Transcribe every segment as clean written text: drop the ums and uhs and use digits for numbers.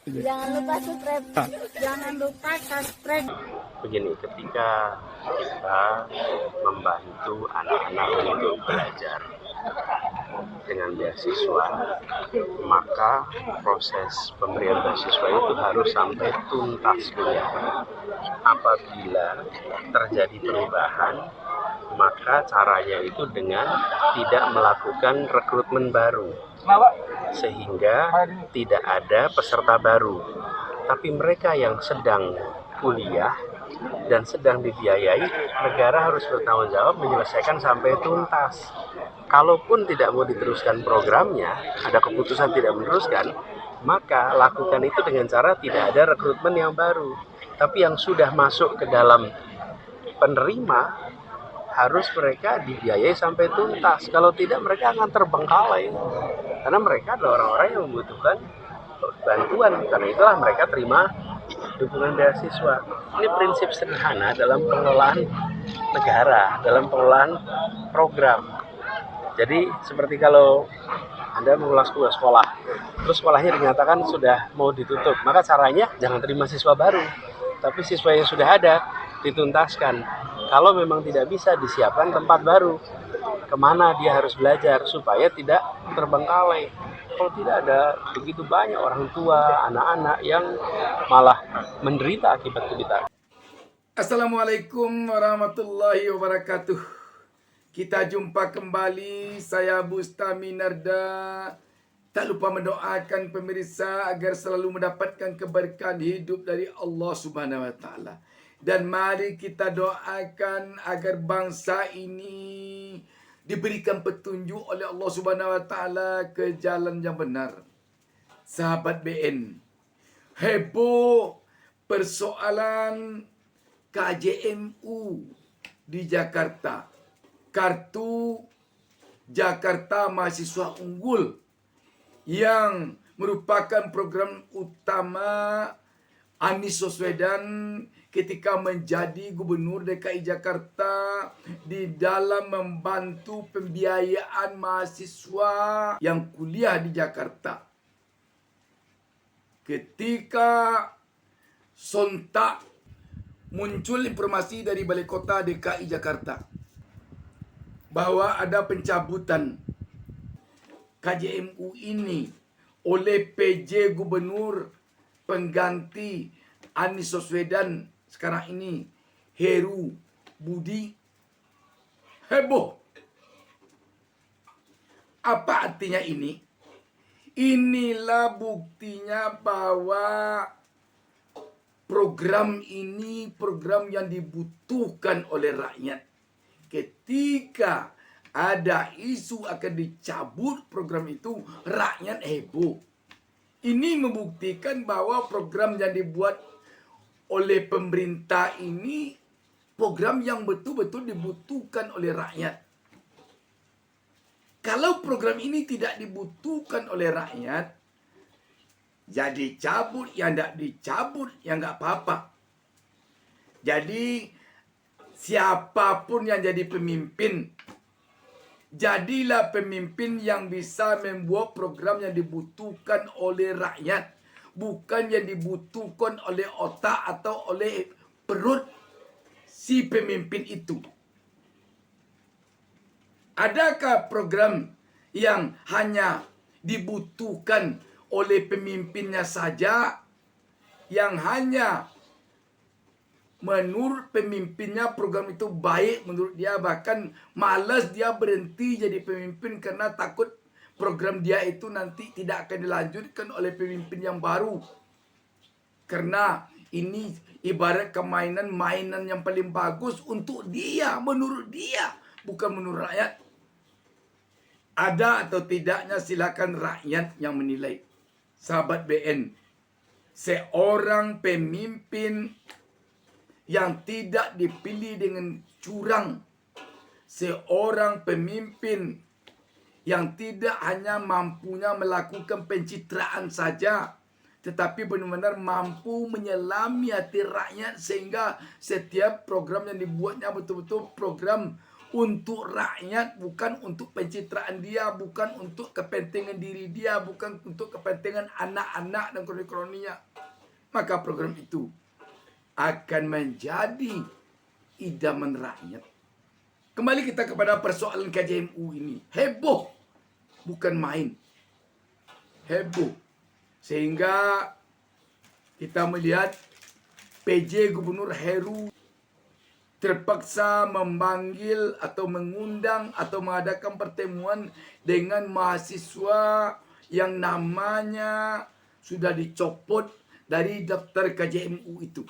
Jangan lupa subscribe. Jangan lupa subscribe. Begini, ketika kita membantu anak-anak untuk belajar dengan beasiswa, maka proses pemberian beasiswa itu harus sampai tuntas kuliah. Apabila terjadi perubahan, maka caranya itu dengan tidak melakukan rekrutmen baru, sehingga tidak ada peserta baru. Tapi mereka yang sedang kuliah dan sedang dibiayai, negara harus bertanggung jawab menyelesaikan sampai tuntas. Kalaupun tidak mau diteruskan programnya, ada keputusan tidak meneruskan, maka lakukan itu dengan cara tidak ada rekrutmen yang baru. Tapi yang sudah masuk ke dalam penerima, harus mereka dibiayai sampai tuntas. Kalau tidak, mereka akan terbengkalai. Karena mereka adalah orang-orang yang membutuhkan bantuan. Karena itulah mereka terima dukungan beasiswa. Ini prinsip sederhana dalam pengelolaan negara, dalam pengelolaan program. Jadi seperti kalau Anda mengelola sekolah, terus sekolahnya dinyatakan sudah mau ditutup, maka caranya jangan terima siswa baru, tapi siswa yang sudah ada dituntaskan. Kalau memang tidak bisa, disiapkan tempat baru kemana dia harus belajar supaya tidak terbengkalai. Kalau tidak, ada begitu banyak orang tua, anak-anak yang malah menderita akibat kebitaan. Assalamualaikum warahmatullahi wabarakatuh. Kita jumpa kembali, saya Bustami Narda. Tak lupa mendoakan pemirsa agar selalu mendapatkan keberkahan hidup dari Allah Subhanahu wa taala. Dan mari kita doakan agar bangsa ini diberikan petunjuk oleh Allah Subhanahu wa taala ke jalan yang benar. Sahabat BN, heboh persoalan KJMU di Jakarta. Kartu Jakarta Mahasiswa Unggul yang merupakan program utama Anies Baswedan ketika menjadi Gubernur DKI Jakarta di dalam membantu pembiayaan mahasiswa yang kuliah di Jakarta. Ketika sontak muncul informasi dari Balai Kota DKI Jakarta bahwa ada pencabutan KJMU ini oleh PJ Gubernur pengganti Anies Baswedan sekarang ini, Heru Budi. Heboh. Apa artinya ini? Inilah buktinya bahwa program ini program yang dibutuhkan oleh rakyat. Ketika ada isu akan dicabut program itu, rakyat heboh. Ini membuktikan bahwa program yang dibuat oleh pemerintah ini program yang betul-betul dibutuhkan oleh rakyat. Kalau program ini tidak dibutuhkan oleh rakyat, jadi cabut, yang tidak dicabut, yang nggak apa-apa. Jadi siapapun yang jadi pemimpin, jadilah pemimpin yang bisa membuat program yang dibutuhkan oleh rakyat, bukan yang dibutuhkan oleh otak atau oleh perut si pemimpin itu. Adakah program yang hanya dibutuhkan oleh pemimpinnya saja, yang hanya menurut pemimpinnya program itu baik menurut dia, bahkan malas dia berhenti jadi pemimpin karena takut program dia itu nanti tidak akan dilanjutkan oleh pemimpin yang baru. Karena ini ibarat mainan yang paling bagus untuk dia, menurut dia, bukan menurut rakyat. Ada atau tidaknya silakan rakyat yang menilai. Sahabat BN, seorang pemimpin yang tidak dipilih dengan curang, seorang pemimpin yang tidak hanya mampunya melakukan pencitraan saja, tetapi benar-benar mampu menyelami hati rakyat sehingga setiap program yang dibuatnya betul-betul program untuk rakyat, bukan untuk pencitraan dia, bukan untuk kepentingan diri dia, bukan untuk kepentingan anak-anak dan kroni-kroninya. Maka program itu akan menjadi idaman rakyat. Kembali kita kepada persoalan KJMU ini. Heboh, bukan main. Heboh. Sehingga kita melihat PJ Gubernur Heru terpaksa memanggil atau mengundang atau mengadakan pertemuan dengan mahasiswa yang namanya sudah dicopot dari daftar KJMU itu.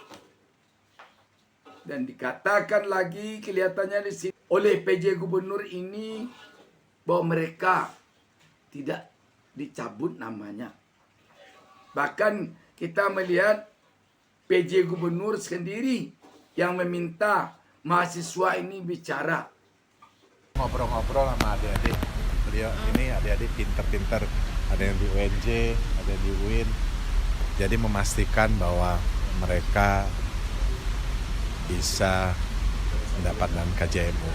Dan dikatakan lagi kelihatannya di sini oleh PJ Gubernur ini bahwa mereka tidak dicabut namanya. Bahkan kita melihat PJ Gubernur sendiri yang meminta mahasiswa ini bicara. Ngobrol-ngobrol sama adik-adik. Beliau ini adik-adik pinter-pinter. Ada yang di UNJ, ada yang di UIN. Jadi memastikan bahwa mereka bisa mendapatkan KJMU.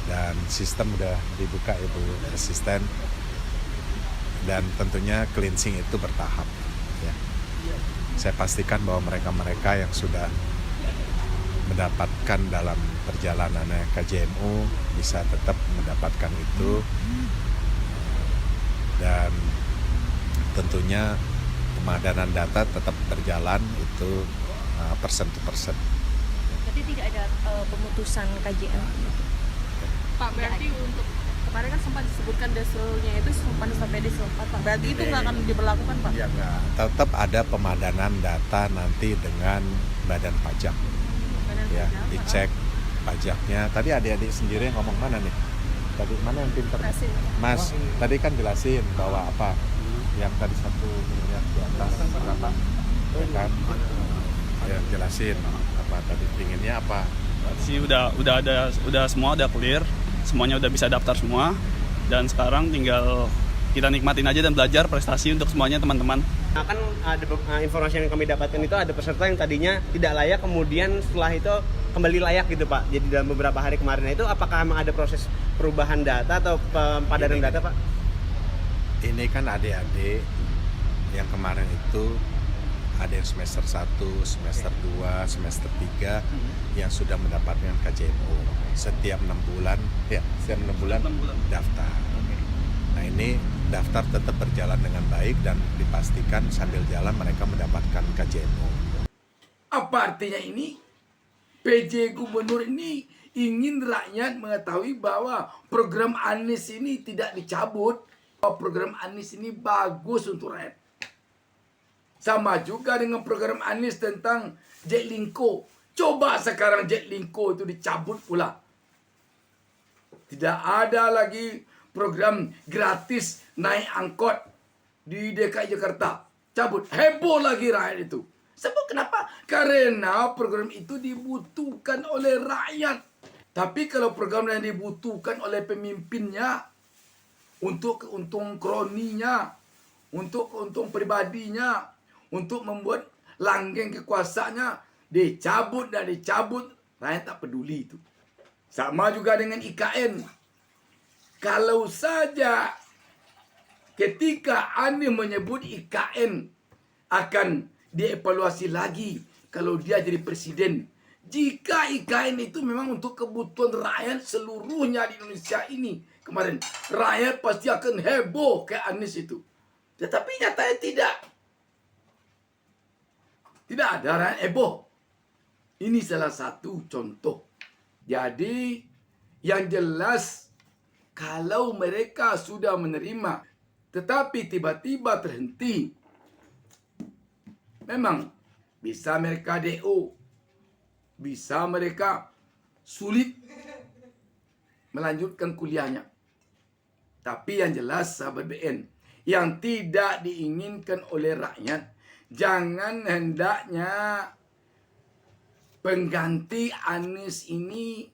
Dan sistem udah dibuka ya Bu Asisten. Dan tentunya cleansing itu bertahap. Ya. Saya pastikan bahwa mereka-mereka yang sudah mendapatkan dalam perjalanannya KJMU bisa tetap mendapatkan itu. Dan tentunya pemadanan data tetap berjalan itu persen to persen. Berarti tidak ada pemutusan KJMU. Pak, berarti untuk kemarin kan sempat disebutkan deselnya itu sampai desel 4, Pak. Berarti itu nggak akan diberlakukan, Pak? Ya enggak. Tetap ada pemadanan data nanti dengan Badan Pajak. Ya, dicek pajaknya. Tadi adik-adik sendiri yang ngomong mana nih? Tadi mana yang pinter? Mas, tadi kan jelasin bahwa apa? Yang tadi 1 miliar di atas berapa? Ya kan? Ya, jelasin apa tadi pinginnya apa? Sih udah semua udah clear, semuanya udah bisa daftar semua, dan sekarang tinggal kita nikmatin aja dan belajar prestasi untuk semuanya teman-teman. Nah, kan ada informasi yang kami dapatkan itu ada peserta yang tadinya tidak layak, kemudian setelah itu kembali layak gitu Pak. Jadi dalam beberapa hari kemarin itu apakah memang ada proses perubahan data atau pemadanan data Pak? Ini kan adik-adik yang kemarin itu ada yang semester 1, semester 2, semester 3 yang sudah mendapatkan KJMU. Setiap 6 bulan daftar. Nah ini daftar tetap berjalan dengan baik dan dipastikan sambil jalan mereka mendapatkan KJMU. Apa artinya ini? PJ Gubernur ini ingin rakyat mengetahui bahwa program Anies ini tidak dicabut. Program Anies ini bagus untuk rakyat. Sama juga dengan program Anies tentang Jaklingko. Coba sekarang Jaklingko itu dicabut pula. Tidak ada lagi program gratis naik angkot di DKI Jakarta. Cabut. Heboh lagi rakyat itu. Sebab kenapa? Karena program itu dibutuhkan oleh rakyat. Tapi kalau program yang dibutuhkan oleh pemimpinnya, untuk keuntungan kroninya, untuk keuntungan pribadinya, untuk membuat langgeng kekuasaannya, dicabut dan dicabut, rakyat tak peduli itu. Sama juga dengan IKN. Kalau saja ketika Anies menyebut IKN akan dievaluasi lagi kalau dia jadi presiden. Jika IKN itu memang untuk kebutuhan rakyat seluruhnya di Indonesia ini, kemarin rakyat pasti akan heboh ke Anies itu. Tetapi nyatanya tidak. Tidak ada rakyat heboh. Ini salah satu contoh. Jadi yang jelas kalau mereka sudah menerima tetapi tiba-tiba terhenti, memang bisa mereka DO, bisa mereka sulit melanjutkan kuliahnya. Tapi yang jelas sahabat BN, yang tidak diinginkan oleh rakyat, jangan hendaknya pengganti Anies ini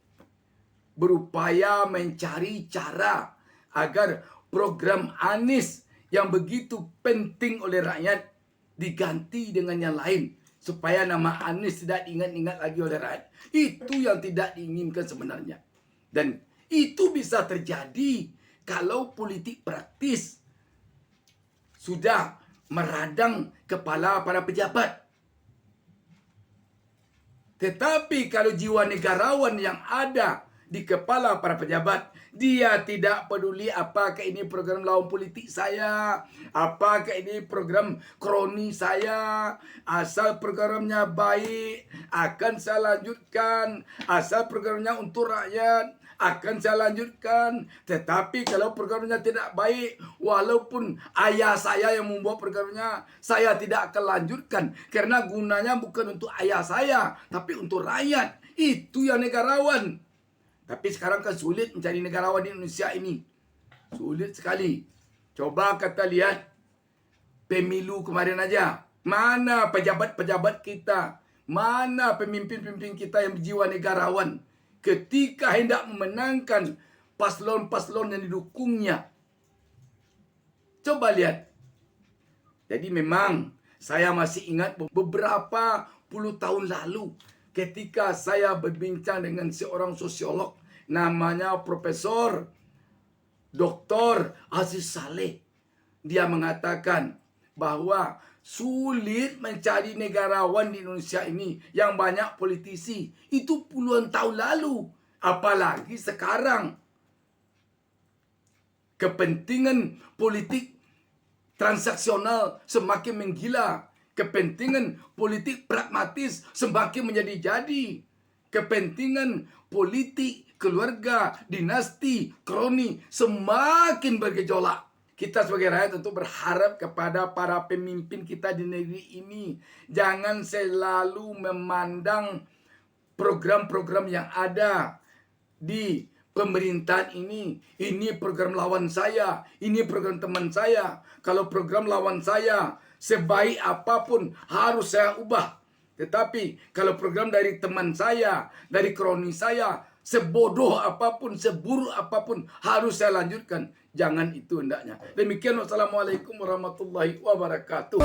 berupaya mencari cara agar program Anies yang begitu penting oleh rakyat diganti dengan yang lain. Supaya nama Anies tidak diingat-ingat lagi oleh rakyat. Itu yang tidak diinginkan sebenarnya. Dan itu bisa terjadi kalau politik praktis sudah meradang kepala para pejabat. Tetapi kalau jiwa negarawan yang ada di kepala para pejabat, dia tidak peduli apakah ini program lawan politik saya, apakah ini program kroni saya, asal programnya baik akan saya lanjutkan, asal programnya untuk rakyat akan saya lanjutkan. Tetapi kalau programnya tidak baik, walaupun ayah saya yang membuat programnya, saya tidak akan lanjutkan karena gunanya bukan untuk ayah saya, tapi untuk rakyat. Itu yang negarawan. Tapi sekarang kan sulit mencari negarawan di Indonesia ini. Sulit sekali. Coba kita lihat pemilu kemarin aja. Mana pejabat-pejabat kita? Mana pemimpin-pemimpin kita yang berjiwa negarawan? Ketika hendak memenangkan paslon-paslon yang didukungnya. Coba lihat. Jadi memang saya masih ingat beberapa puluh tahun lalu, ketika saya berbincang dengan seorang sosiolog namanya Profesor Dr. Aziz Saleh. Dia mengatakan bahwa sulit mencari negarawan di Indonesia ini yang banyak politisi. Itu puluhan tahun lalu. Apalagi sekarang. Kepentingan politik transaksional semakin menggila. Kepentingan politik pragmatis semakin menjadi-jadi. Kepentingan politik keluarga, dinasti, kroni semakin bergejolak. Kita sebagai rakyat tentu berharap kepada para pemimpin kita di negeri ini. Jangan selalu memandang program-program yang ada di pemerintahan ini. Ini program lawan saya, ini program teman saya. Kalau program lawan saya, sebaik apapun harus saya ubah. Tetapi kalau program dari teman saya, dari kroni saya, sebodoh apapun, seburuk apapun harus saya lanjutkan. Jangan itu hendaknya. Demikian, wassalamualaikum warahmatullahi wabarakatuh.